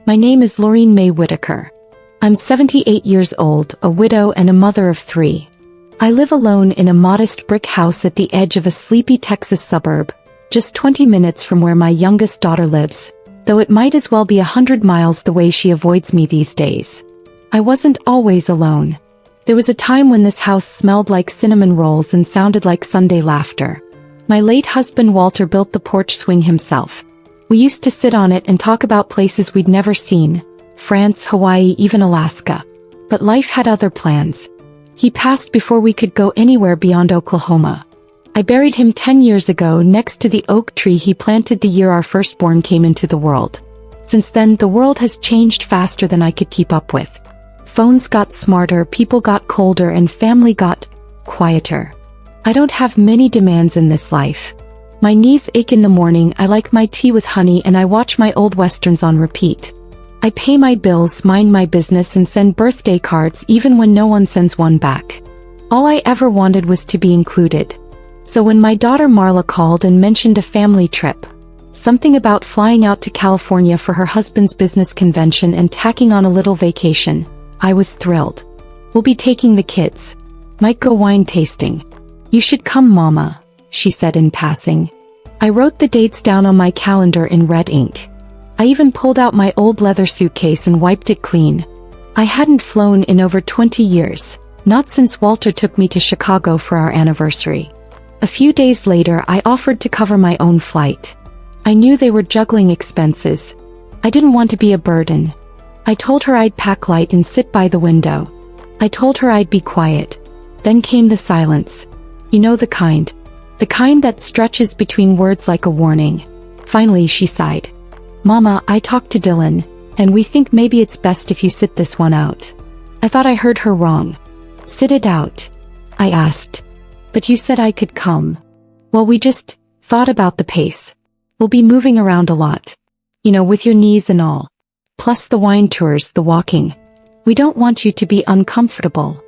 My name is Lorene May Whitaker. I'm 78 years old, a widow and a mother of 3. I live alone in a modest brick house at the edge of a sleepy Texas suburb, just 20 minutes from where my youngest daughter lives, though it might as well be 100 miles the way she avoids me these days. I wasn't always alone. There was a time when this house smelled like cinnamon rolls and sounded like Sunday laughter. My late husband Walter built the porch swing himself. We used to sit on it and talk about places we'd never seen, France, Hawaii, even Alaska. But life had other plans. He passed before we could go anywhere beyond Oklahoma. I buried him 10 years ago next to the oak tree he planted the year our firstborn came into the world. Since then, the world has changed faster than I could keep up with. Phones got smarter, people got colder, and family got quieter. I don't have many demands in this life. My knees ache in the morning, I like my tea with honey, and I watch my old westerns on repeat. I pay my bills, mind my business, and send birthday cards even when no one sends one back. All I ever wanted was to be included. So when my daughter Marla called and mentioned a family trip, something about flying out to California for her husband's business convention and tacking on a little vacation, I was thrilled. We'll be taking the kids. Might go wine tasting. You should come, Mama, she said in passing. I wrote the dates down on my calendar in red ink. I even pulled out my old leather suitcase and wiped it clean. I hadn't flown in over 20 years, not since Walter took me to Chicago for our anniversary. A few days later, I offered to cover my own flight. I knew they were juggling expenses. I didn't want to be a burden. I told her I'd pack light and sit by the window. I told her I'd be quiet. Then came the silence. You know, the kind that stretches between words like a warning. Finally, she sighed. Mama, I talked to Dylan, and we think maybe it's best if you sit this one out. I thought I heard her wrong. Sit it out? I asked. But you said I could come. Well, we just thought about the pace. We'll be moving around a lot. You know, with your knees and all. Plus the wine tours, the walking. We don't want you to be uncomfortable.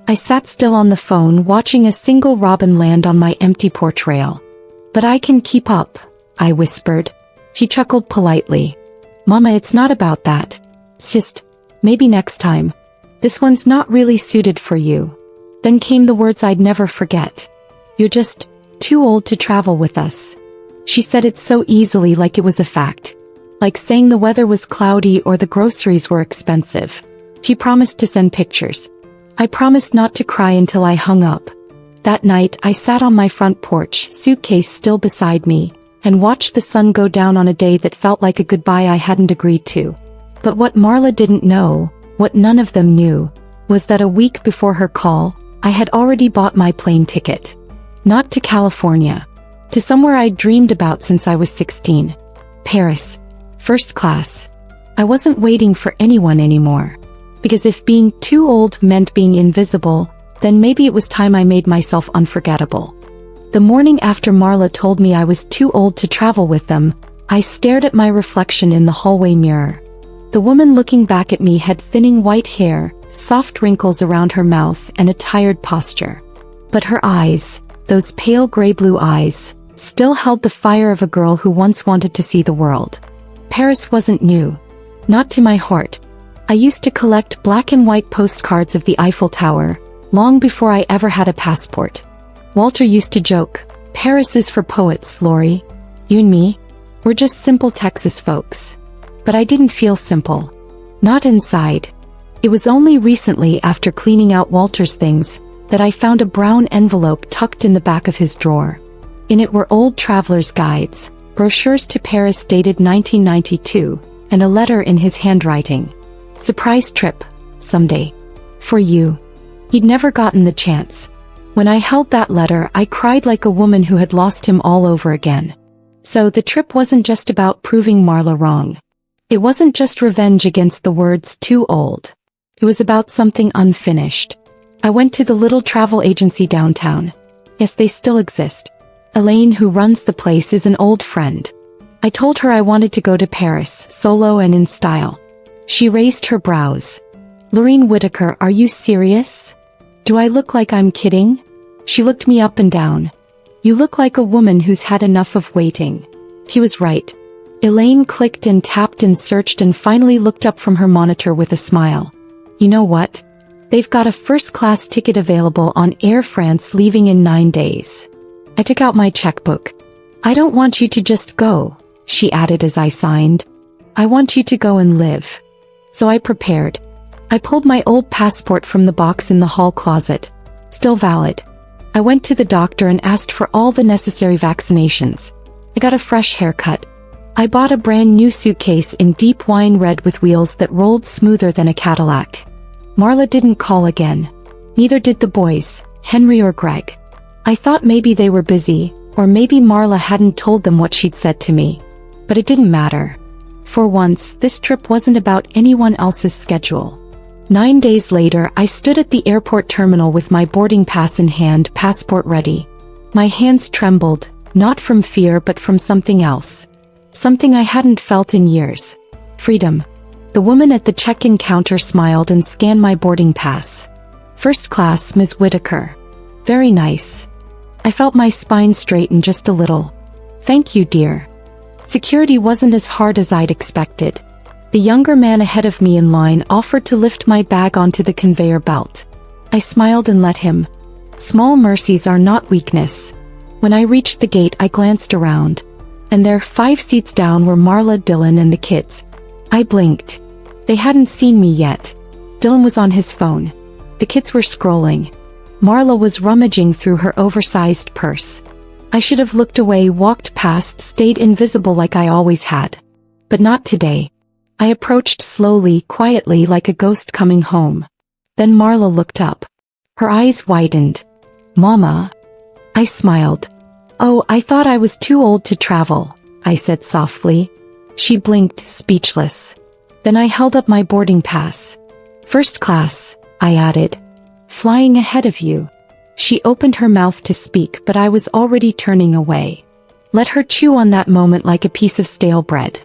I sat still on the phone watching a single robin land on my empty porch rail. But I can keep up, I whispered. She chuckled politely. Mama, it's not about that. It's just, maybe next time. This one's not really suited for you. Then came the words I'd never forget. You're just too old to travel with us. She said it so easily, like it was a fact. Like saying the weather was cloudy or the groceries were expensive. She promised to send pictures. I promised not to cry until I hung up. That night, I sat on my front porch, suitcase still beside me, and watched the sun go down on a day that felt like a goodbye I hadn't agreed to. But what Marla didn't know, what none of them knew, was that a week before her call, I had already bought my plane ticket. Not to California. To somewhere I'd dreamed about since I was 16. Paris. First class. I wasn't waiting for anyone anymore. Because if being too old meant being invisible, then maybe it was time I made myself unforgettable. The morning after Marla told me I was too old to travel with them, I stared at my reflection in the hallway mirror. The woman looking back at me had thinning white hair, soft wrinkles around her mouth, and a tired posture. But her eyes, those pale gray-blue eyes, still held the fire of a girl who once wanted to see the world. Paris wasn't new. Not to my heart. I used to collect black and white postcards of the Eiffel Tower, long before I ever had a passport. Walter used to joke, Paris is for poets, Lori. You and me? We're just simple Texas folks. But I didn't feel simple. Not inside. It was only recently, after cleaning out Walter's things, that I found a brown envelope tucked in the back of his drawer. In it were old traveler's guides, brochures to Paris dated 1992, and a letter in his handwriting. Surprise trip, someday. For you. He'd never gotten the chance. When I held that letter, I cried like a woman who had lost him all over again. So the trip wasn't just about proving Marla wrong. It wasn't just revenge against the words too old. It was about something unfinished. I went to the little travel agency downtown. Yes, they still exist. Elaine, who runs the place, is an old friend. I told her I wanted to go to Paris, solo and in style. She raised her brows. Lorene Whitaker, are you serious? Do I look like I'm kidding? She looked me up and down. You look like a woman who's had enough of waiting. He was right. Elaine clicked and tapped and searched and finally looked up from her monitor with a smile. You know what? They've got a first-class ticket available on Air France leaving in 9 days. I took out my checkbook. I don't want you to just go, she added as I signed. I want you to go and live. So I prepared. I pulled my old passport from the box in the hall closet. Still valid. I went to the doctor and asked for all the necessary vaccinations. I got a fresh haircut. I bought a brand new suitcase in deep wine red with wheels that rolled smoother than a Cadillac. Marla didn't call again. Neither did the boys, Henry or Greg. I thought maybe they were busy, or maybe Marla hadn't told them what she'd said to me. But it didn't matter. For once, this trip wasn't about anyone else's schedule. 9 days later, I stood at the airport terminal with my boarding pass in hand, passport ready. My hands trembled, not from fear but from something else. Something I hadn't felt in years. Freedom. The woman at the check-in counter smiled and scanned my boarding pass. First class, Ms. Whitaker. Very nice. I felt my spine straighten just a little. Thank you, dear. Security wasn't as hard as I'd expected. The younger man ahead of me in line offered to lift my bag onto the conveyor belt. I smiled and let him. Small mercies are not weakness. When I reached the gate, I glanced around. And there, 5 seats down, were Marla, Dylan, and the kids. I blinked. They hadn't seen me yet. Dylan was on his phone. The kids were scrolling. Marla was rummaging through her oversized purse. I should have looked away, walked past, stayed invisible like I always had. But not today. I approached slowly, quietly, like a ghost coming home. Then Marla looked up. Her eyes widened. Mama? I smiled. Oh, I thought I was too old to travel, I said softly. She blinked, speechless. Then I held up my boarding pass. First class, I added. Flying ahead of you. She opened her mouth to speak, but I was already turning away. Let her chew on that moment like a piece of stale bread.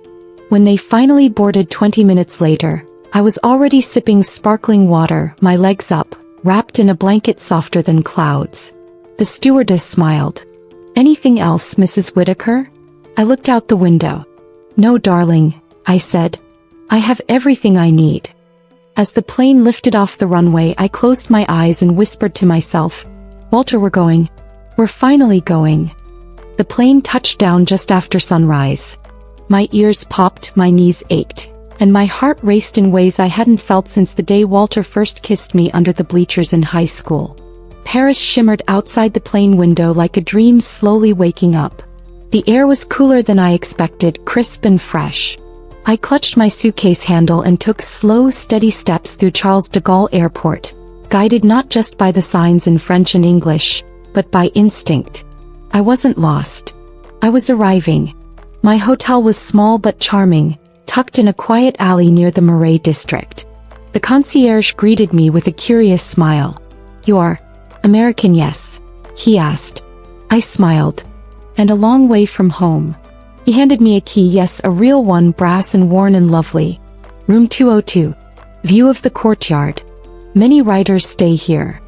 When they finally boarded 20 minutes later, I was already sipping sparkling water, my legs up, wrapped in a blanket softer than clouds. The stewardess smiled. Anything else, Mrs. Whitaker? I looked out the window. No, darling, I said. I have everything I need. As the plane lifted off the runway, I closed my eyes and whispered to myself, Walter, we're going. We're finally going. The plane touched down just after sunrise. My ears popped, my knees ached, and my heart raced in ways I hadn't felt since the day Walter first kissed me under the bleachers in high school. Paris shimmered outside the plane window like a dream slowly waking up. The air was cooler than I expected, crisp and fresh. I clutched my suitcase handle and took slow, steady steps through Charles de Gaulle Airport, guided not just by the signs in French and English, but by instinct. I wasn't lost. I was arriving. My hotel was small but charming, tucked in a quiet alley near the Marais district. The concierge greeted me with a curious smile. You are American, yes? He asked. I smiled. And a long way from home. He handed me a key, yes, a real one, brass and worn and lovely. Room 202. View of the courtyard. Many writers stay here.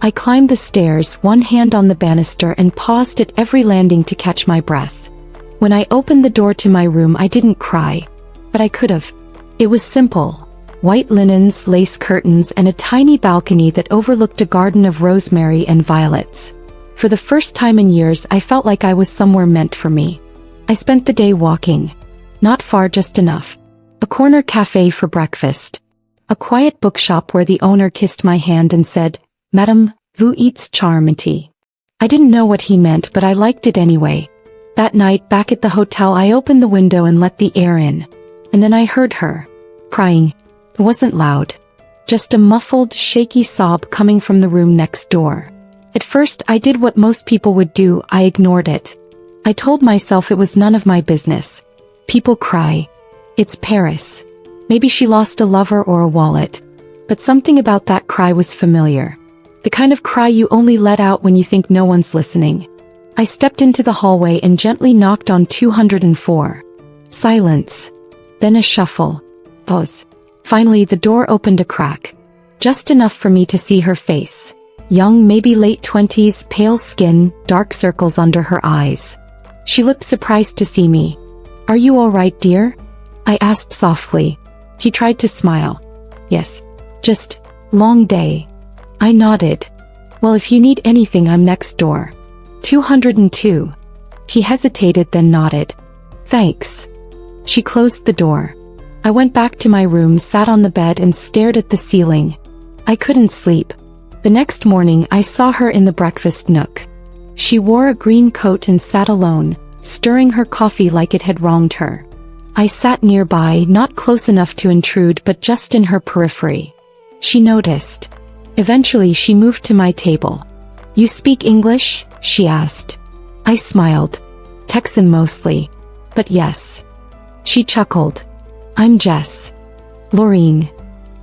I climbed the stairs, one hand on the banister, and paused at every landing to catch my breath. When I opened the door to my room, I didn't cry. But I could have. It was simple. White linens, lace curtains, and a tiny balcony that overlooked a garden of rosemary and violets. For the first time in years, I felt like I was somewhere meant for me. I spent the day walking. Not far, just enough. A corner cafe for breakfast. A quiet bookshop where the owner kissed my hand and said, Madame, vous êtes charmante. I didn't know what he meant, but I liked it anyway. That night, back at the hotel, I opened the window and let the air in. And then I heard her. Crying. It wasn't loud. Just a muffled, shaky sob coming from the room next door. At first, I did what most people would do, I ignored it. I told myself it was none of my business. People cry. It's Paris. Maybe she lost a lover or a wallet. But something about that cry was familiar. The kind of cry you only let out when you think no one's listening. I stepped into the hallway and gently knocked on 204. Silence. Then a shuffle. Pause. Finally, the door opened a crack. Just enough for me to see her face. Young, maybe late 20s, pale skin, dark circles under her eyes. She looked surprised to see me. "Are you all right, dear?" I asked softly. He tried to smile. "Yes. Just, long day." I nodded. "Well, if you need anything, I'm next door. 202. He hesitated, then nodded. "Thanks." She closed the door. I went back to my room, sat on the bed and stared at the ceiling. I couldn't sleep. The next morning I saw her in the breakfast nook. She wore a green coat and sat alone, stirring her coffee like it had wronged her. I sat nearby, not close enough to intrude but just in her periphery. She noticed. Eventually she moved to my table. "You speak English?" she asked. I smiled. "Texan mostly. But yes." She chuckled. "I'm Jess. Lorene."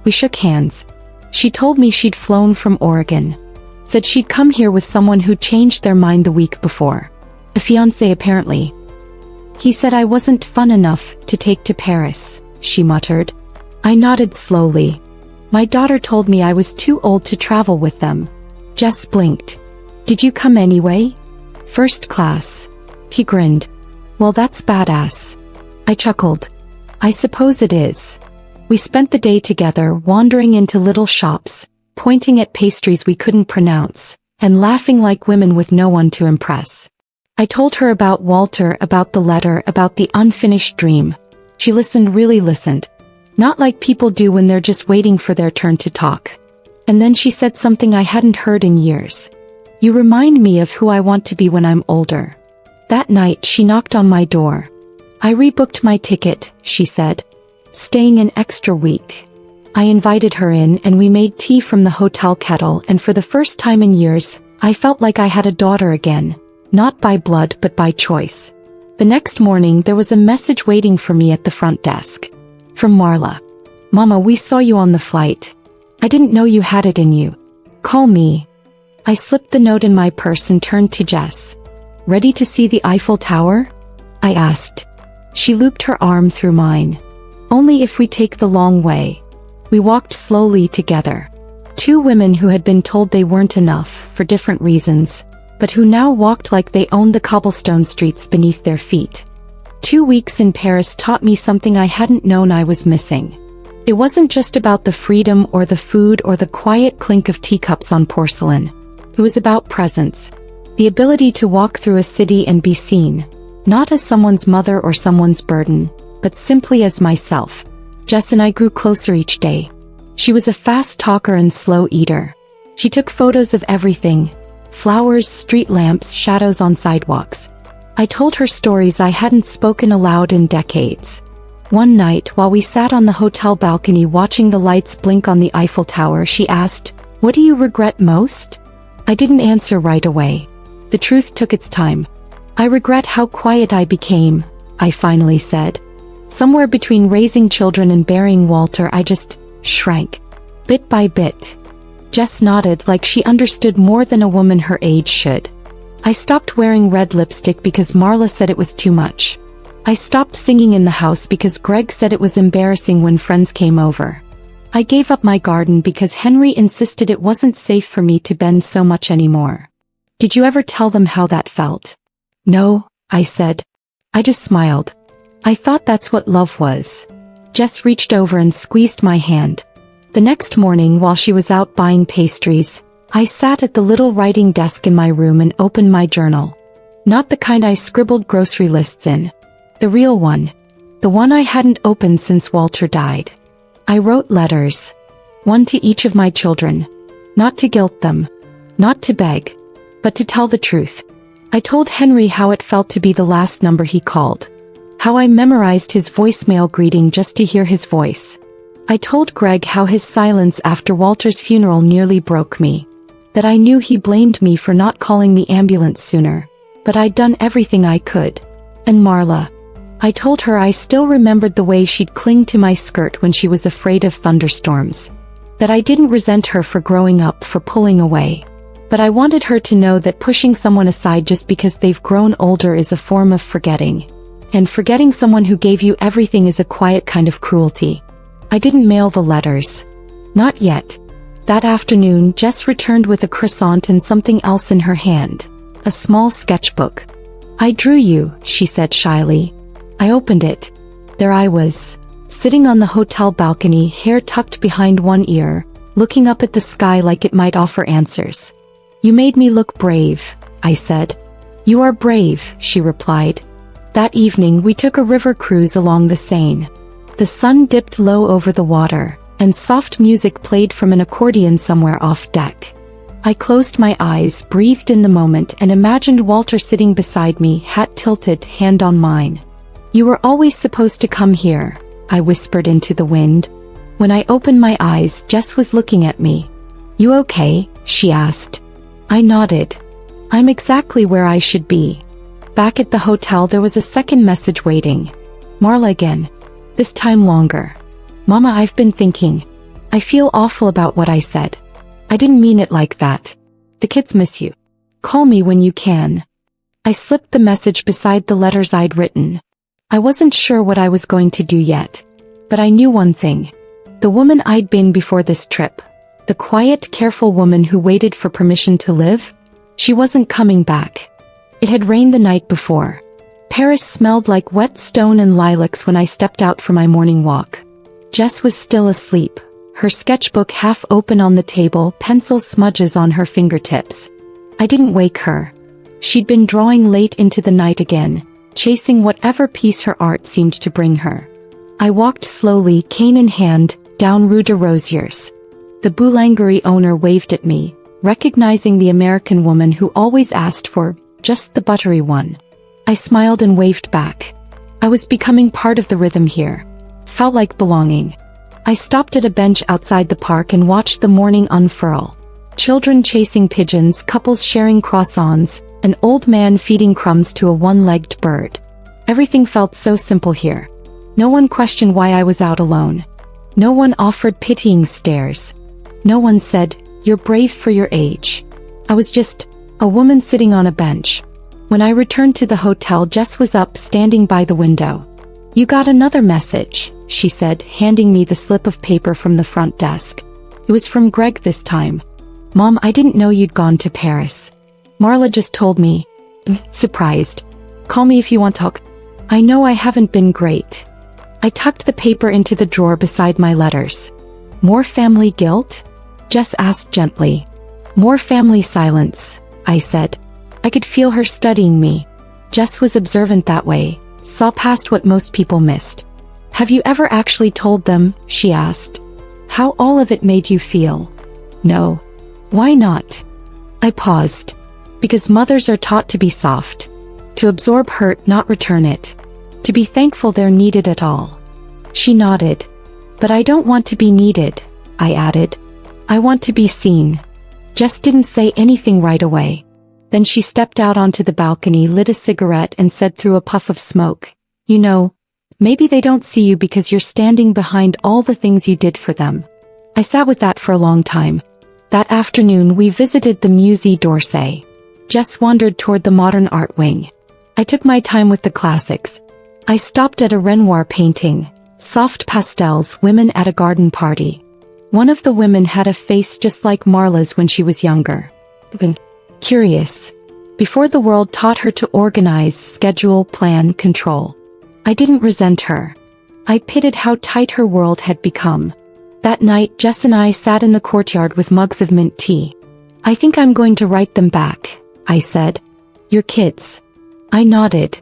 We shook hands. She told me she'd flown from Oregon. Said she'd come here with someone who changed their mind the week before. A fiancé apparently. "He said I wasn't fun enough to take to Paris," she muttered. I nodded slowly. "My daughter told me I was too old to travel with them." Jess blinked. "Did you come anyway?" "First class." He grinned. "Well, that's badass." I chuckled. "I suppose it is." We spent the day together, wandering into little shops, pointing at pastries we couldn't pronounce, and laughing like women with no one to impress. I told her about Walter, about the letter, about the unfinished dream. She listened, really listened. Not like people do when they're just waiting for their turn to talk. And then she said something I hadn't heard in years. "You remind me of who I want to be when I'm older." That night she knocked on my door. "I rebooked my ticket," she said. "Staying an extra week." I invited her in and we made tea from the hotel kettle, and for the first time in years, I felt like I had a daughter again. Not by blood but by choice. The next morning there was a message waiting for me at the front desk. From Marla. "Mama, we saw you on the flight. I didn't know you had it in you. Call me." I slipped the note in my purse and turned to Jess. "Ready to see the Eiffel Tower?" I asked. She looped her arm through mine. "Only if we take the long way." We walked slowly together. Two women who had been told they weren't enough, for different reasons, but who now walked like they owned the cobblestone streets beneath their feet. 2 weeks in Paris taught me something I hadn't known I was missing. It wasn't just about the freedom or the food or the quiet clink of teacups on porcelain. It was about presence. The ability to walk through a city and be seen, not as someone's mother or someone's burden, but simply as myself. Jess and I grew closer each day. She was a fast talker and slow eater. She took photos of everything: flowers, street lamps, shadows on sidewalks. I told her stories I hadn't spoken aloud in decades. One night, while we sat on the hotel balcony watching the lights blink on the Eiffel Tower, she asked, "What do you regret most?" I didn't answer right away. The truth took its time. "I regret how quiet I became," I finally said. "Somewhere between raising children and burying Walter, I just shrank. Bit by bit." Jess nodded like she understood more than a woman her age should. "I stopped wearing red lipstick because Marla said it was too much. I stopped singing in the house because Greg said it was embarrassing when friends came over. I gave up my garden because Henry insisted it wasn't safe for me to bend so much anymore." "Did you ever tell them how that felt?" "No," I said. I just smiled. I thought that's what love was. Jess reached over and squeezed my hand. The next morning, while she was out buying pastries, I sat at the little writing desk in my room and opened my journal. Not the kind I scribbled grocery lists in. The real one. The one I hadn't opened since Walter died. I wrote letters. One to each of my children. Not to guilt them. Not to beg. But to tell the truth. I told Henry how it felt to be the last number he called. How I memorized his voicemail greeting just to hear his voice. I told Greg how his silence after Walter's funeral nearly broke me. That I knew he blamed me for not calling the ambulance sooner, but I'd done everything I could. And Marla. I told her I still remembered the way she'd cling to my skirt when she was afraid of thunderstorms. That I didn't resent her for growing up, for pulling away. But I wanted her to know that pushing someone aside just because they've grown older is a form of forgetting. And forgetting someone who gave you everything is a quiet kind of cruelty. I didn't mail the letters. Not yet. That afternoon, Jess returned with a croissant and something else in her hand. A small sketchbook. "I drew you," she said shyly. I opened it. There I was, sitting on the hotel balcony, hair tucked behind one ear, looking up at the sky like it might offer answers. "You made me look brave," I said. "You are brave," she replied. That evening we took a river cruise along the Seine. The sun dipped low over the water, and soft music played from an accordion somewhere off deck. I closed my eyes, breathed in the moment, and imagined Walter sitting beside me, hat tilted, hand on mine. "You were always supposed to come here," I whispered into the wind. When I opened my eyes, Jess was looking at me. "You okay?" she asked. I nodded. "I'm exactly where I should be." Back at the hotel there was a second message waiting. Marla again. This time longer. "Mama, I've been thinking. I feel awful about what I said. I didn't mean it like that. The kids miss you. Call me when you can." I slipped the message beside the letters I'd written. I wasn't sure what I was going to do yet. But I knew one thing. The woman I'd been before this trip, the quiet, careful woman who waited for permission to live, she wasn't coming back. It had rained the night before. Paris smelled like wet stone and lilacs when I stepped out for my morning walk. Jess was still asleep, her sketchbook half open on the table, pencil smudges on her fingertips. I didn't wake her. She'd been drawing late into the night again, chasing whatever piece her art seemed to bring her. I walked slowly, cane in hand, down Rue de Rosiers. The boulangerie owner waved at me, recognizing the American woman who always asked for just the buttery one. I smiled and waved back. I was becoming part of the rhythm here. Felt like belonging. I stopped at a bench outside the park and watched the morning unfurl. Children chasing pigeons, couples sharing croissants, an old man feeding crumbs to a one-legged bird. Everything felt so simple here. No one questioned why I was out alone. No one offered pitying stares. No one said, "You're brave for your age." I was just a woman sitting on a bench. When I returned to the hotel, Jess was up, standing by the window. "You got another message," she said, handing me the slip of paper from the front desk. It was from Greg this time. "Mom, I didn't know you'd gone to Paris. Marla just told me." Surprised. "Call me if you want to talk." "I know I haven't been great." I tucked the paper into the drawer beside my letters. "More family guilt?" Jess asked gently. "More family silence," I said. I could feel her studying me. Jess was observant that way, saw past what most people missed. "Have you ever actually told them?" she asked. "How all of it made you feel?" "No." "Why not?" I paused. "Because mothers are taught to be soft. To absorb hurt, not return it. To be thankful they're needed at all." She nodded. "But I don't want to be needed," I added. "I want to be seen." Jess didn't say anything right away. Then she stepped out onto the balcony, lit a cigarette, and said through a puff of smoke, "You know, maybe they don't see you because you're standing behind all the things you did for them." I sat with that for a long time. That afternoon we visited the Musée d'Orsay. Jess wandered toward the modern art wing. I took my time with the classics. I stopped at a Renoir painting, soft pastels, women at a garden party. One of the women had a face just like Marla's when she was younger. Curious. Before the world taught her to organize, schedule, plan, control. I didn't resent her. I pitied how tight her world had become. That night, Jess and I sat in the courtyard with mugs of mint tea. "I think I'm going to write them back," I said. "Your kids." I nodded.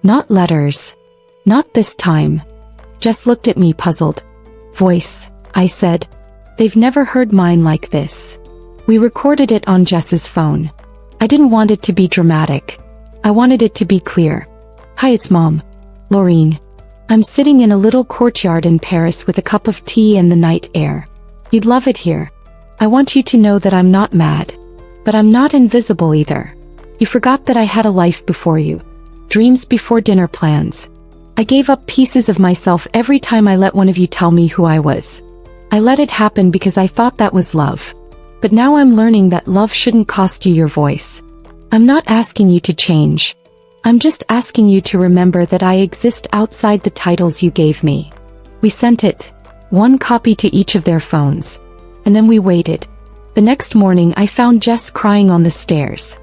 "Not letters. Not this time." Jess looked at me, puzzled. "Voice," I said. "They've never heard mine like this." We recorded it on Jess's phone. I didn't want it to be dramatic. I wanted it to be clear. "Hi, it's Mom. Lorene. I'm sitting in a little courtyard in Paris with a cup of tea and the night air. You'd love it here. I want you to know that I'm not mad. But I'm not invisible either. You forgot that I had a life before you. Dreams before dinner plans. I gave up pieces of myself every time I let one of you tell me who I was. I let it happen because I thought that was love. But now I'm learning that love shouldn't cost you your voice. I'm not asking you to change. I'm just asking you to remember that I exist outside the titles you gave me." We sent it, one copy to each of their phones. And then we waited. The next morning I found Jess crying on the stairs.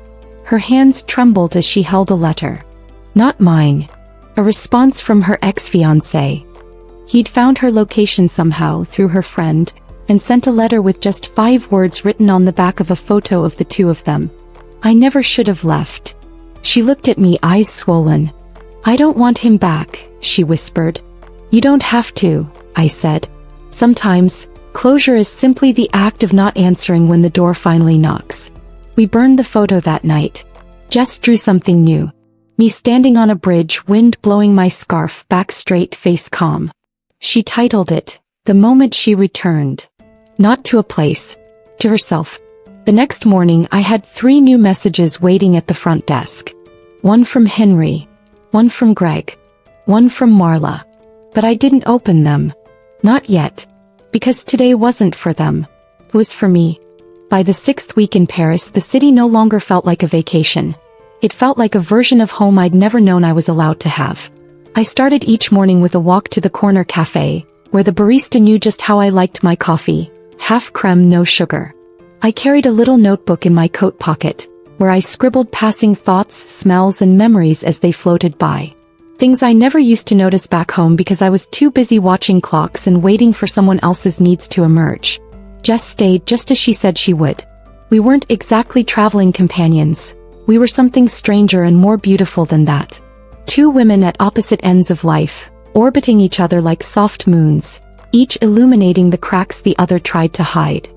Her hands trembled as she held a letter. Not mine. A response from her ex-fiancé. He'd found her location somehow through her friend and sent a letter with just 5 words written on the back of a photo of the two of them. I never should have left. She looked at me, eyes swollen. I don't want him back, she whispered. You don't have to, I said. Sometimes, closure is simply the act of not answering when the door finally knocks. We burned the photo that night. Jess drew something new. Me standing on a bridge, wind blowing my scarf back straight, face calm. She titled it, The Moment She Returned. Not to a place. To herself. The next morning I had 3 new messages waiting at the front desk. One from Henry. One from Greg. One from Marla. But I didn't open them. Not yet. Because today wasn't for them. It was for me. By the 6th week in Paris, the city no longer felt like a vacation. It felt like a version of home I'd never known I was allowed to have. I started each morning with a walk to the corner cafe, where the barista knew just how I liked my coffee, half creme, no sugar. I carried a little notebook in my coat pocket, where I scribbled passing thoughts, smells, and memories as they floated by. Things I never used to notice back home because I was too busy watching clocks and waiting for someone else's needs to emerge. Jess stayed just as she said she would. We weren't exactly traveling companions. We were something stranger and more beautiful than that. 2 women at opposite ends of life, orbiting each other like soft moons, each illuminating the cracks the other tried to hide.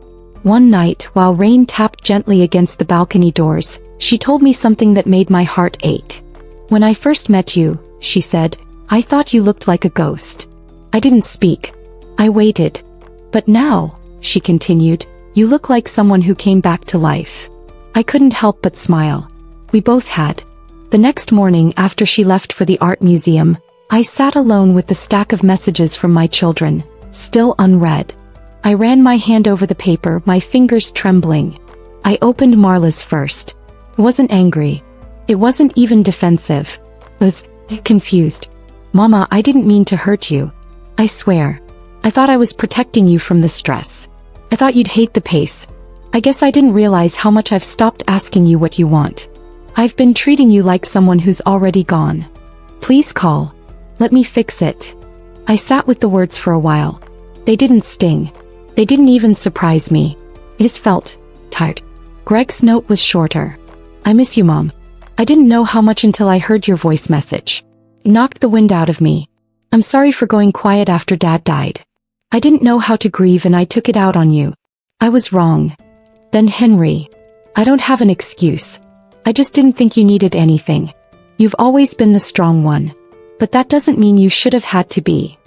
One night, while rain tapped gently against the balcony doors, she told me something that made my heart ache. When I first met you, she said, I thought you looked like a ghost. I didn't speak. I waited. But now, she continued, you look like someone who came back to life. I couldn't help but smile. We both had. The next morning after she left for the art museum, I sat alone with the stack of messages from my children, still unread. I ran my hand over the paper, my fingers trembling. I opened Marla's first. It wasn't angry. It wasn't even defensive. It was confused. Mama, I didn't mean to hurt you. I swear. I thought I was protecting you from the stress. I thought you'd hate the pace. I guess I didn't realize how much I've stopped asking you what you want. I've been treating you like someone who's already gone. Please call. Let me fix it. I sat with the words for a while. They didn't sting. They didn't even surprise me. I just felt tired. Greg's note was shorter. I miss you, Mom. I didn't know how much until I heard your voice message. It knocked the wind out of me. I'm sorry for going quiet after Dad died. I didn't know how to grieve and I took it out on you. I was wrong. Then Henry. I don't have an excuse. I just didn't think you needed anything. You've always been the strong one. But that doesn't mean you should have had to be.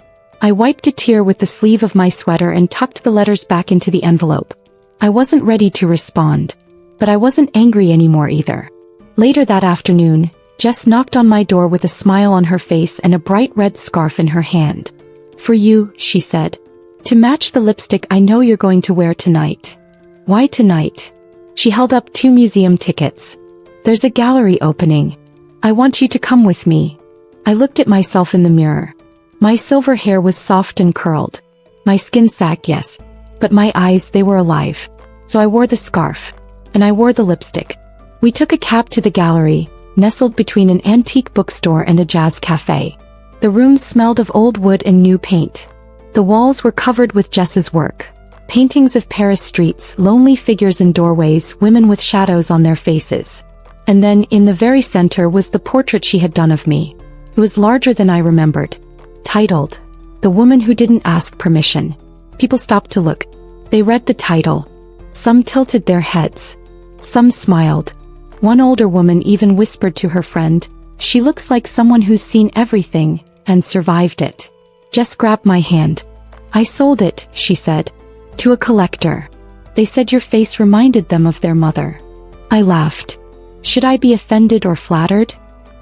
I wiped a tear with the sleeve of my sweater and tucked the letters back into the envelope. I wasn't ready to respond. But I wasn't angry anymore either. Later that afternoon, Jess knocked on my door with a smile on her face and a bright red scarf in her hand. For you, she said. To match the lipstick I know you're going to wear tonight. Why tonight? She held up 2 museum tickets. There's a gallery opening. I want you to come with me. I looked at myself in the mirror. My silver hair was soft and curled. My skin sagged, yes. But my eyes, they were alive. So I wore the scarf. And I wore the lipstick. We took a cab to the gallery, nestled between an antique bookstore and a jazz cafe. The room smelled of old wood and new paint. The walls were covered with Jess's work. Paintings of Paris streets, lonely figures in doorways, women with shadows on their faces. And then, in the very center was the portrait she had done of me. It was larger than I remembered. Titled, The Woman Who Didn't Ask Permission. People stopped to look. They read the title. Some tilted their heads. Some smiled. One older woman even whispered to her friend, she looks like someone who's seen everything, and survived it. Jess grabbed my hand. I sold it, she said. To a collector. They said your face reminded them of their mother. I laughed. Should I be offended or flattered?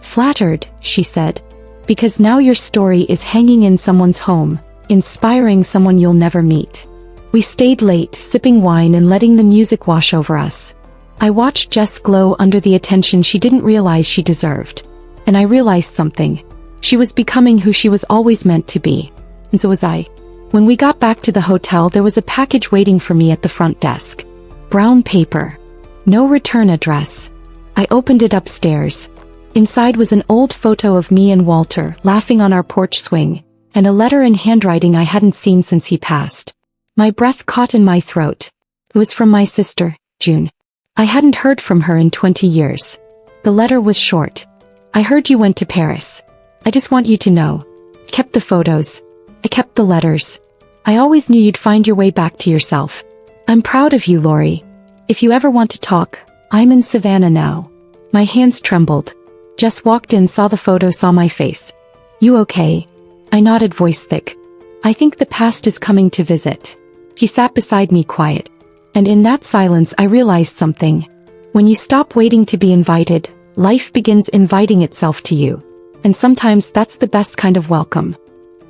Flattered, she said. Because now your story is hanging in someone's home, inspiring someone you'll never meet. We stayed late, sipping wine and letting the music wash over us. I watched Jess glow under the attention she didn't realize she deserved. And I realized something. She was becoming who she was always meant to be. And so was I. When we got back to the hotel, there was a package waiting for me at the front desk. Brown paper. No return address. I opened it upstairs. Inside was an old photo of me and Walter laughing on our porch swing, and a letter in handwriting I hadn't seen since he passed. My breath caught in my throat. It was from my sister, June. I hadn't heard from her in 20 years. The letter was short. I heard you went to Paris. I just want you to know. I kept the photos. I kept the letters. I always knew you'd find your way back to yourself. I'm proud of you, Lori. If you ever want to talk, I'm in Savannah now. My hands trembled. Jess walked in, saw the photo, saw my face. You okay? I nodded, voice thick. I think the past is coming to visit. He sat beside me, quiet. And in that silence I realized something. When you stop waiting to be invited, life begins inviting itself to you. And sometimes that's the best kind of welcome.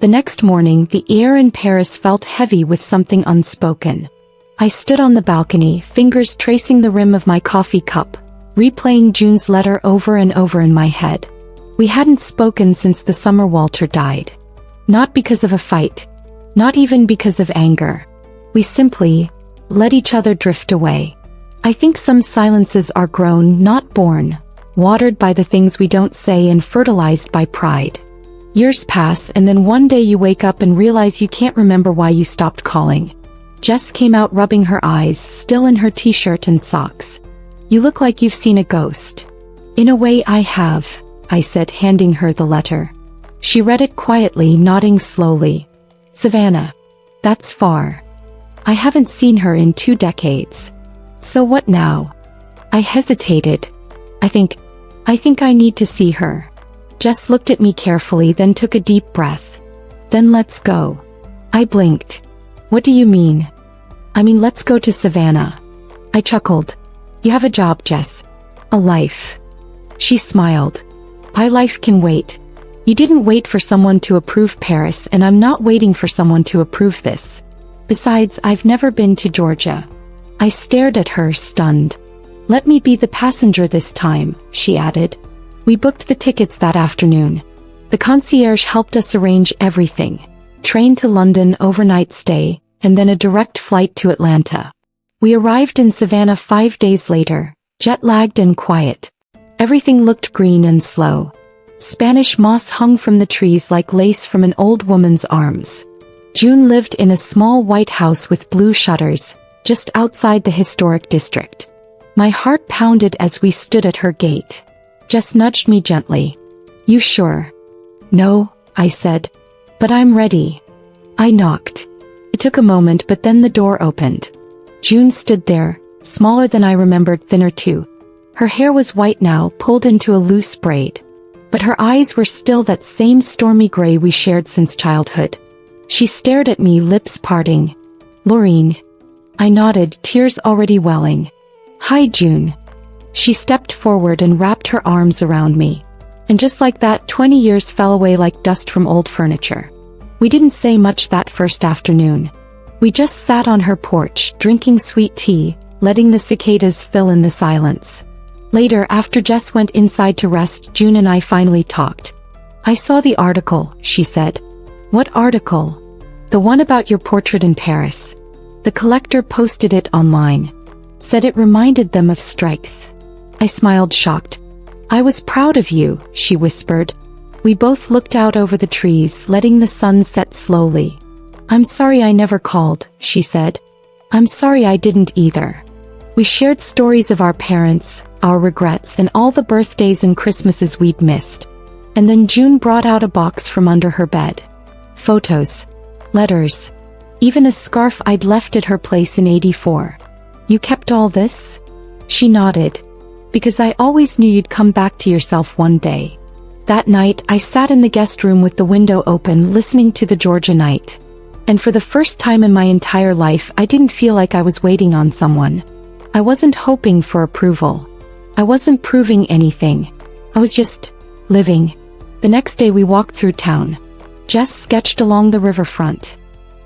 The next morning, the air in Paris felt heavy with something unspoken. I stood on the balcony, fingers tracing the rim of my coffee cup, replaying June's letter over and over in my head. We hadn't spoken since the summer Walter died. Not because of a fight. Not even because of anger. We simply let each other drift away. I think some silences are grown, not born, watered by the things we don't say and fertilized by pride. Years pass, and then one day you wake up and realize you can't remember why you stopped calling. Jess came out, rubbing her eyes, still in her t-shirt and socks. You look like you've seen a ghost. In a way, I have, I said, handing her the letter. She read it quietly, nodding slowly. Savannah. That's far. I haven't seen her in 2 decades. So what now? I hesitated. I think I need to see her. Jess looked at me carefully, then took a deep breath. Then let's go. I blinked. What do you mean? I mean, let's go to Savannah. I chuckled. You have a job, Jess. A life. She smiled. My life can wait. You didn't wait for someone to approve Paris, and I'm not waiting for someone to approve this. Besides, I've never been to Georgia. I stared at her, stunned. Let me be the passenger this time, she added. We booked the tickets that afternoon. The concierge helped us arrange everything. Train to London, overnight stay, and then a direct flight to Atlanta. We arrived in Savannah 5 days later, jet-lagged and quiet. Everything looked green and slow. Spanish moss hung from the trees like lace from an old woman's arms. June lived in a small white house with blue shutters, just outside the historic district. My heart pounded as we stood at her gate. Jess nudged me gently. You sure? No, I said. But I'm ready. I knocked. It took a moment, but then the door opened. June stood there, smaller than I remembered, thinner too. Her hair was white now, pulled into a loose braid. But her eyes were still that same stormy gray we shared since childhood. She stared at me, lips parting. Lorene. I nodded, tears already welling. Hi, June. She stepped forward and wrapped her arms around me. And just like that, 20 years fell away like dust from old furniture. We didn't say much that first afternoon. We just sat on her porch, drinking sweet tea, letting the cicadas fill in the silence. Later, after Jess went inside to rest, June and I finally talked. I saw the article, she said. What article? The one about your portrait in Paris. The collector posted it online. Said it reminded them of strength. I smiled, shocked. I was proud of you, she whispered. We both looked out over the trees, letting the sun set slowly. I'm sorry I never called, she said. I'm sorry I didn't either. We shared stories of our parents, our regrets, and all the birthdays and Christmases we'd missed. And then June brought out a box from under her bed. Photos. Letters. Even a scarf I'd left at her place in '84. You kept all this? She nodded. Because I always knew you'd come back to yourself one day. That night, I sat in the guest room with the window open, listening to the Georgia night. And for the first time in my entire life, I didn't feel like I was waiting on someone. I wasn't hoping for approval. I wasn't proving anything. I was just living. The next day we walked through town. Jess sketched along the riverfront.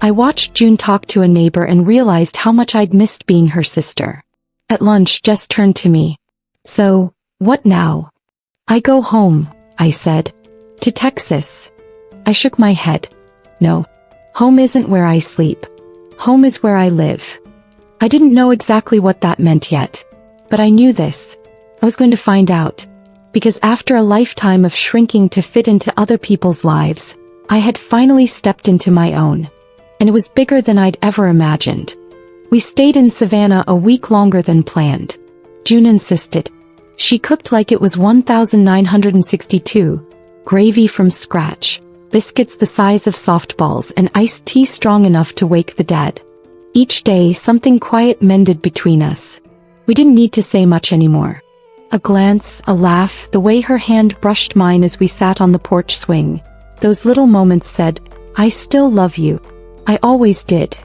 I watched June talk to a neighbor and realized how much I'd missed being her sister. At lunch, Jess turned to me. So, what now? I go home, I said. To Texas. I shook my head. No. Home isn't where I sleep. Home is where I live. I didn't know exactly what that meant yet. But I knew this. I was going to find out. Because after a lifetime of shrinking to fit into other people's lives, I had finally stepped into my own. And it was bigger than I'd ever imagined. We stayed in Savannah a week longer than planned. June insisted. She cooked like it was 1962, gravy from scratch, biscuits the size of softballs, and iced tea strong enough to wake the dead. Each day something quiet mended between us. We didn't need to say much anymore. A glance, a laugh, the way her hand brushed mine as we sat on the porch swing. Those little moments said, "I still love you." I always did.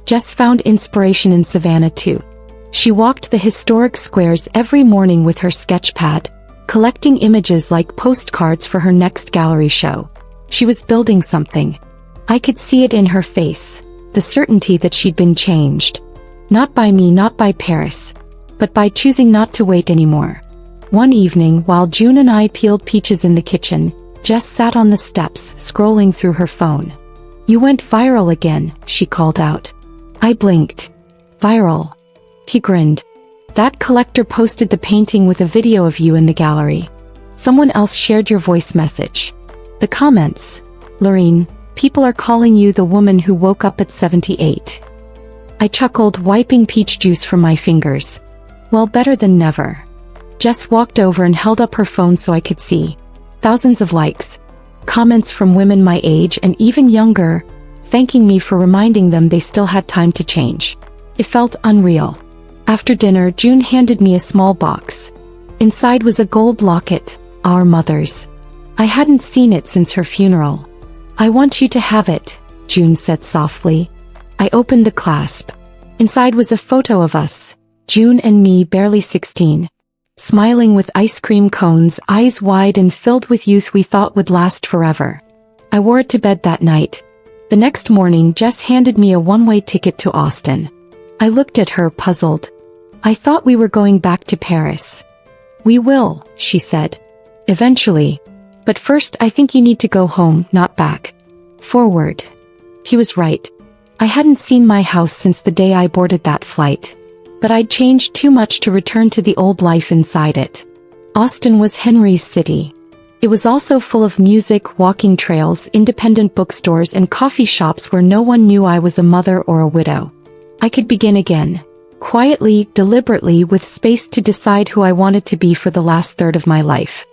Jess found inspiration in Savannah too. She walked the historic squares every morning with her sketch pad, collecting images like postcards for her next gallery show. She was building something. I could see it in her face, the certainty that she'd been changed. Not by me, not by Paris, but by choosing not to wait anymore. One evening, while June and I peeled peaches in the kitchen, Jess sat on the steps, scrolling through her phone. "You went viral again," she called out. I blinked. "Viral?" He grinned. "That collector posted the painting with a video of you in the gallery. Someone else shared your voice message. The comments, Lorene, people are calling you the woman who woke up at 78. I chuckled, wiping peach juice from my fingers. Well, better than never. Jess walked over and held up her phone so I could see. Thousands of likes. Comments from women my age and even younger, thanking me for reminding them they still had time to change. It felt unreal. After dinner, June handed me a small box. Inside was a gold locket, our mother's. I hadn't seen it since her funeral. "I want you to have it," June said softly. I opened the clasp. Inside was a photo of us, June and me, barely 16. Smiling with ice cream cones, eyes wide and filled with youth we thought would last forever. I wore it to bed that night. The next morning, Jess handed me a one-way ticket to Austin. I looked at her, puzzled. "I thought we were going back to Paris." "We will," she said. "Eventually. But first I think you need to go home, not back. Forward." He was right. I hadn't seen my house since the day I boarded that flight. But I'd changed too much to return to the old life inside it. Austin was Henry's city. It was also full of music, walking trails, independent bookstores, and coffee shops where no one knew I was a mother or a widow. I could begin again. Quietly, deliberately, with space to decide who I wanted to be for the last third of my life.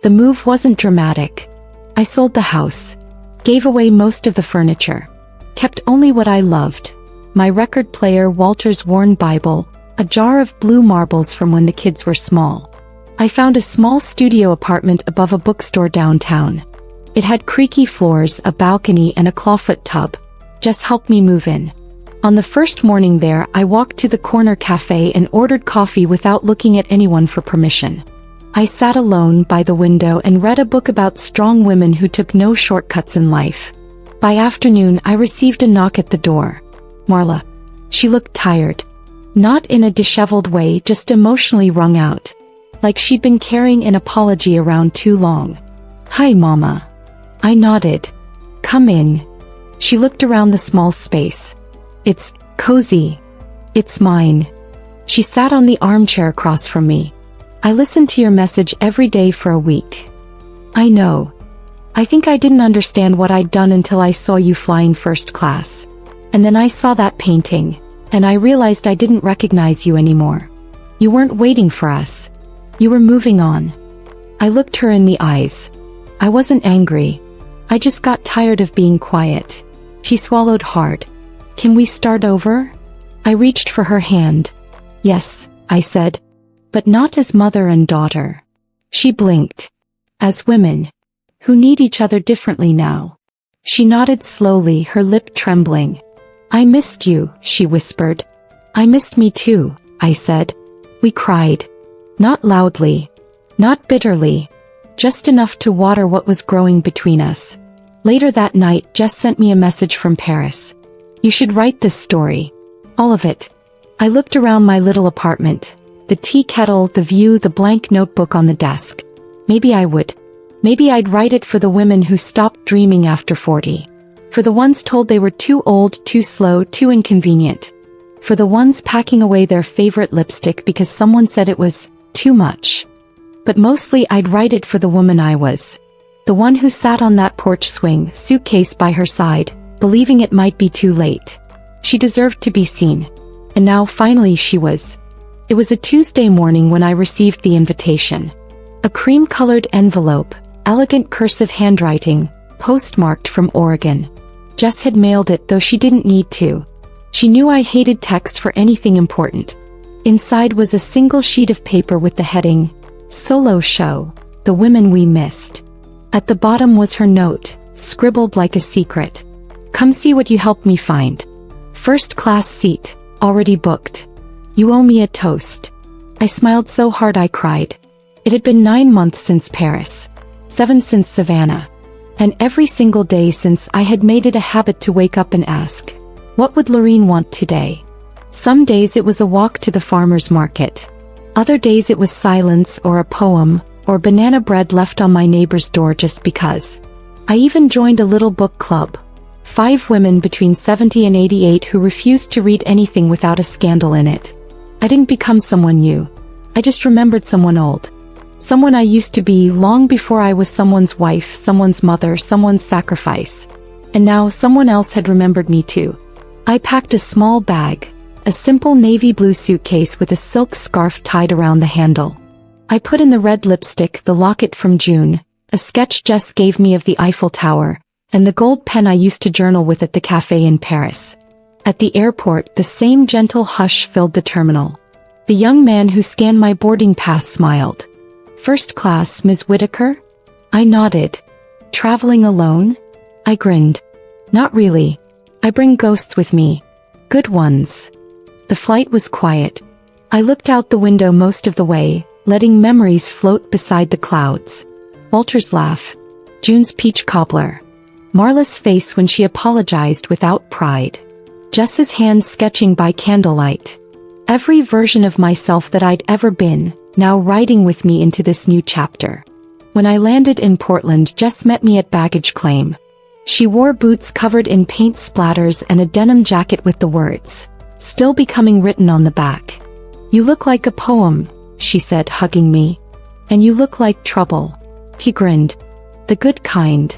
The move wasn't dramatic. I sold the house. Gave away most of the furniture. Kept only what I loved. My record player, Walter's worn Bible, a jar of blue marbles from when the kids were small. I found a small studio apartment above a bookstore downtown. It had creaky floors, a balcony, and a clawfoot tub. Just helped me move in. On the first morning there, I walked to the corner cafe and ordered coffee without looking at anyone for permission. I sat alone by the window and read a book about strong women who took no shortcuts in life. By afternoon, I received a knock at the door. Marla. She looked tired. Not in a disheveled way, just emotionally wrung out. Like she'd been carrying an apology around too long. "Hi, Mama." I nodded. "Come in." She looked around the small space. "It's cozy. It's mine." She sat on the armchair across from me. "I listened to your message every day for a week." "I know. I think I didn't understand what I'd done until I saw you flying first class. And then I saw that painting, and I realized I didn't recognize you anymore. You weren't waiting for us. You were moving on." I looked her in the eyes. I wasn't angry. I just got tired of being quiet. She swallowed hard. "Can we start over?" I reached for her hand. "Yes," I said. "But not as mother and daughter." She blinked. "As women. Who need each other differently now." She nodded slowly, her lip trembling. "I missed you," she whispered. "I missed me too," I said. We cried. Not loudly. Not bitterly. Just enough to water what was growing between us. Later that night, Jess sent me a message from Paris. "You should write this story. All of it." I looked around my little apartment. The tea kettle, the view, the blank notebook on the desk. Maybe I would. Maybe I'd write it for the women who stopped dreaming after 40. For the ones told they were too old, too slow, too inconvenient. For the ones packing away their favorite lipstick because someone said it was too much. But mostly I'd write it for the woman I was. The one who sat on that porch swing, suitcase by her side, believing it might be too late. She deserved to be seen. And now finally she was. It was a Tuesday morning when I received the invitation. A cream-colored envelope, elegant cursive handwriting, postmarked from Oregon. Jess had mailed it, though she didn't need to. She knew I hated text for anything important. Inside was a single sheet of paper with the heading, Solo Show, The Women We Missed. At the bottom was her note, scribbled like a secret. Come see what you helped me find. First class seat, already booked. You owe me a toast. I smiled so hard I cried. It had been 9 months since Paris, 7 since Savannah, and every single day since I had made it a habit to wake up and ask, what would Lorene want today? Some days it was a walk to the farmer's market. Other days it was silence or a poem, or banana bread left on my neighbor's door just because. I even joined a little book club. 5 women between 70 and 88 who refused to read anything without a scandal in it. I didn't become someone new. I just remembered someone old. Someone I used to be long before I was someone's wife, someone's mother, someone's sacrifice. And now someone else had remembered me too. I packed a small bag, a simple navy blue suitcase with a silk scarf tied around the handle. I put in the red lipstick, the locket from June, a sketch Jess gave me of the Eiffel Tower, and the gold pen I used to journal with at the cafe in Paris. At the airport, the same gentle hush filled the terminal. The young man who scanned my boarding pass smiled. First class, Ms. Whitaker? I nodded. Traveling alone? I grinned. Not really. I bring ghosts with me. Good ones. The flight was quiet. I looked out the window most of the way, letting memories float beside the clouds. Walter's laugh. June's peach cobbler. Marla's face when she apologized without pride. Jess's hand sketching by candlelight. Every version of myself that I'd ever been, now riding with me into this new chapter. When I landed in Portland, Jess met me at baggage claim. She wore boots covered in paint splatters and a denim jacket with the words, still becoming, written on the back. You look like a poem, she said, hugging me. And you look like trouble. He grinned. The good kind.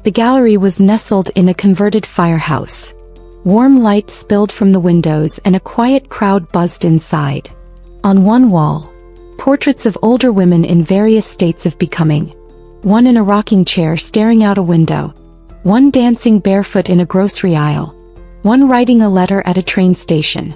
The gallery was nestled in a converted firehouse. Warm light spilled from the windows and a quiet crowd buzzed inside. On one wall, portraits of older women in various states of becoming. One in a rocking chair staring out a window. One dancing barefoot in a grocery aisle. One writing a letter at a train station.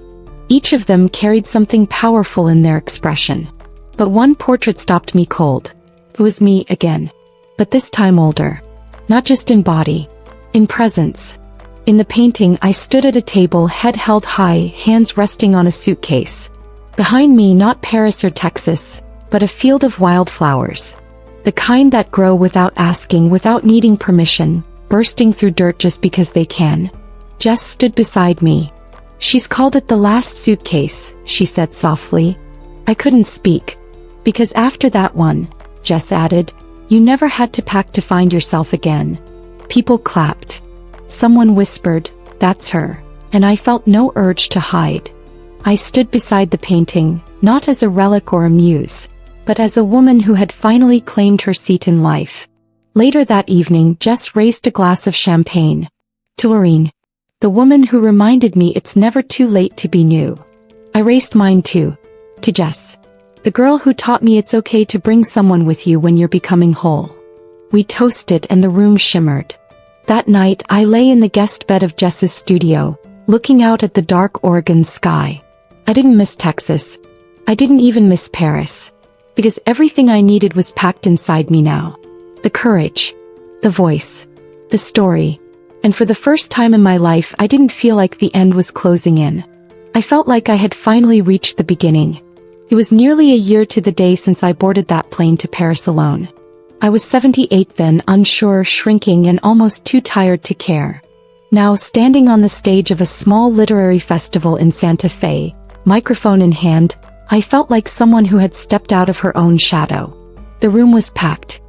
Each of them carried something powerful in their expression. But one portrait stopped me cold. It was me again. But this time older. Not just in body. In presence. In the painting, I stood at a table, head held high, hands resting on a suitcase. Behind me, not Paris or Texas, but a field of wildflowers. The kind that grow without asking, without needing permission, bursting through dirt just because they can. Jess stood beside me. She's called it the Last Suitcase, she said softly. I couldn't speak. Because after that one, Jess added, you never had to pack to find yourself again. People clapped. Someone whispered, that's her. And I felt no urge to hide. I stood beside the painting, not as a relic or a muse, but as a woman who had finally claimed her seat in life. Later that evening, Jess raised a glass of champagne. To Lorene, the woman who reminded me it's never too late to be new. I raised mine too. To Jess, the girl who taught me it's okay to bring someone with you when you're becoming whole. We toasted and the room shimmered. That night, I lay in the guest bed of Jess's studio, looking out at the dark Oregon sky. I didn't miss Texas. I didn't even miss Paris. Because everything I needed was packed inside me now. The courage. The voice. The story. And for the first time in my life, I didn't feel like the end was closing in. I felt like I had finally reached the beginning. It was nearly a year to the day since I boarded that plane to Paris alone. I was 78 then, unsure, shrinking, and almost too tired to care. Now, standing on the stage of a small literary festival in Santa Fe, microphone in hand, I felt like someone who had stepped out of her own shadow. The room was packed.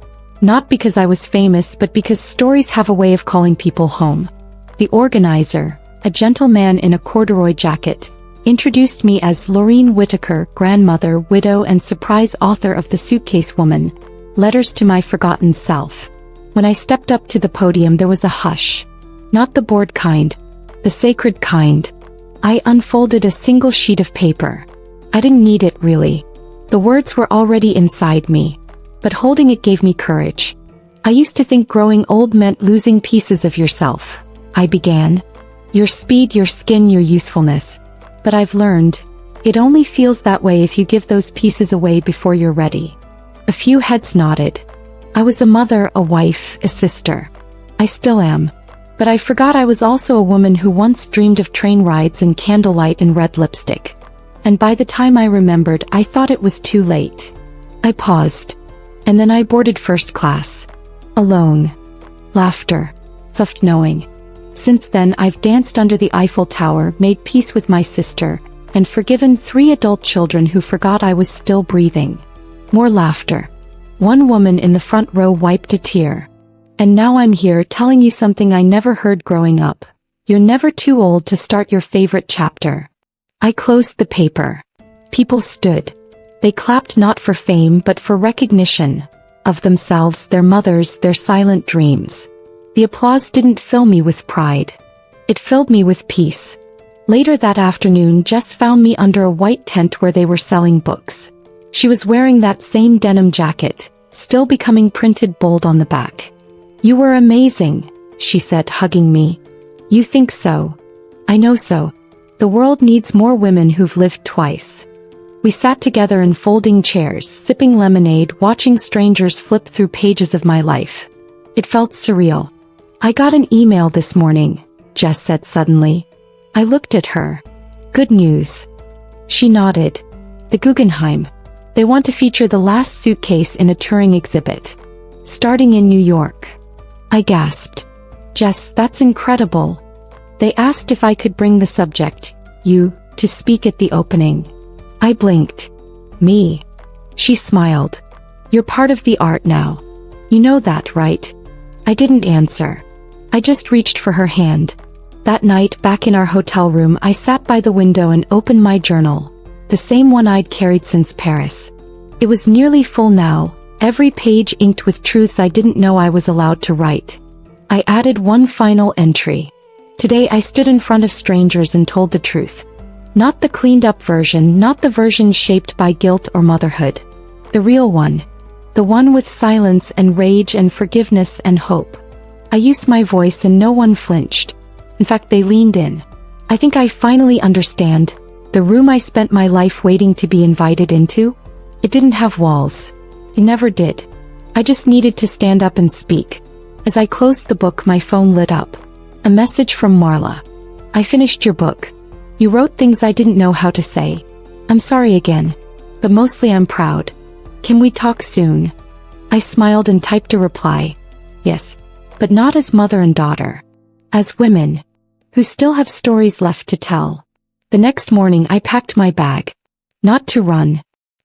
Not because I was famous, but because stories have a way of calling people home. The organizer, a gentleman in a corduroy jacket, introduced me as Lorene Whitaker, grandmother, widow and surprise author of The Suitcase Woman, Letters to My Forgotten Self. When I stepped up to the podium there was a hush. Not the bored kind, the sacred kind. I unfolded a single sheet of paper. I didn't need it really. The words were already inside me, but holding it gave me courage. I used to think growing old meant losing pieces of yourself. I began. Your speed, your skin, your usefulness. But I've learned, it only feels that way if you give those pieces away before you're ready. A few heads nodded. I was a mother, a wife, a sister. I still am. But I forgot I was also a woman who once dreamed of train rides and candlelight and red lipstick. And by the time I remembered, I thought it was too late. I paused. And then I boarded first class. Alone. Laughter. Soft knowing. Since then I've danced under the Eiffel Tower, made peace with my sister, and forgiven 3 adult children who forgot I was still breathing. More laughter. One woman in the front row wiped a tear. And now I'm here telling you something I never heard growing up. You're never too old to start your favorite chapter. I closed the paper. People stood. They clapped not for fame but for recognition of themselves, their mothers, their silent dreams. The applause didn't fill me with pride. It filled me with peace. Later that afternoon Jess found me under a white tent where they were selling books. She was wearing that same denim jacket, still becoming printed bold on the back. "You were amazing," she said, hugging me. "You think so? I know so. The world needs more women who've lived twice." We sat together in folding chairs, sipping lemonade, watching strangers flip through pages of my life. It felt surreal. "I got an email this morning," Jess said suddenly. I looked at her. "Good news." She nodded. "The Guggenheim. They want to feature The Last Suitcase in a touring exhibit. Starting in New York." I gasped. "Jess, that's incredible." They asked if I could bring the subject, you, to speak at the opening. I blinked. "Me?" She smiled. "You're part of the art now. You know that, right?" I didn't answer. I just reached for her hand. That night, back in our hotel room, I sat by the window and opened my journal, the same one I'd carried since Paris. It was nearly full now, every page inked with truths I didn't know I was allowed to write. I added one final entry. Today I stood in front of strangers and told the truth. Not the cleaned-up version, not the version shaped by guilt or motherhood. The real one. The one with silence and rage and forgiveness and hope. I used my voice and no one flinched. In fact, they leaned in. I think I finally understand. The room I spent my life waiting to be invited into? It didn't have walls. It never did. I just needed to stand up and speak. As I closed the book, my phone lit up. A message from Marla. "I finished your book. You wrote things I didn't know how to say. I'm sorry again. But mostly I'm proud. Can we talk soon?" I smiled and typed a reply. Yes. But not as mother and daughter. As women. Who still have stories left to tell. The next morning I packed my bag. Not to run.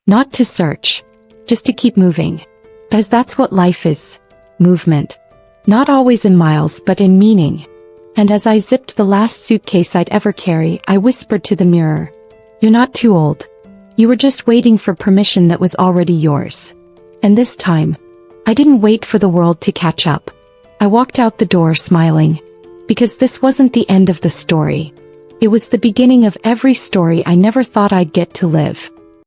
Not to search. Just to keep moving. Because that's what life is. Movement. Not always in miles but in meaning. And as I zipped the last suitcase I'd ever carry, I whispered to the mirror. "You're not too old. You were just waiting for permission that was already yours." And this time, I didn't wait for the world to catch up. I walked out the door smiling. Because this wasn't the end of the story. It was the beginning of every story I never thought I'd get to live.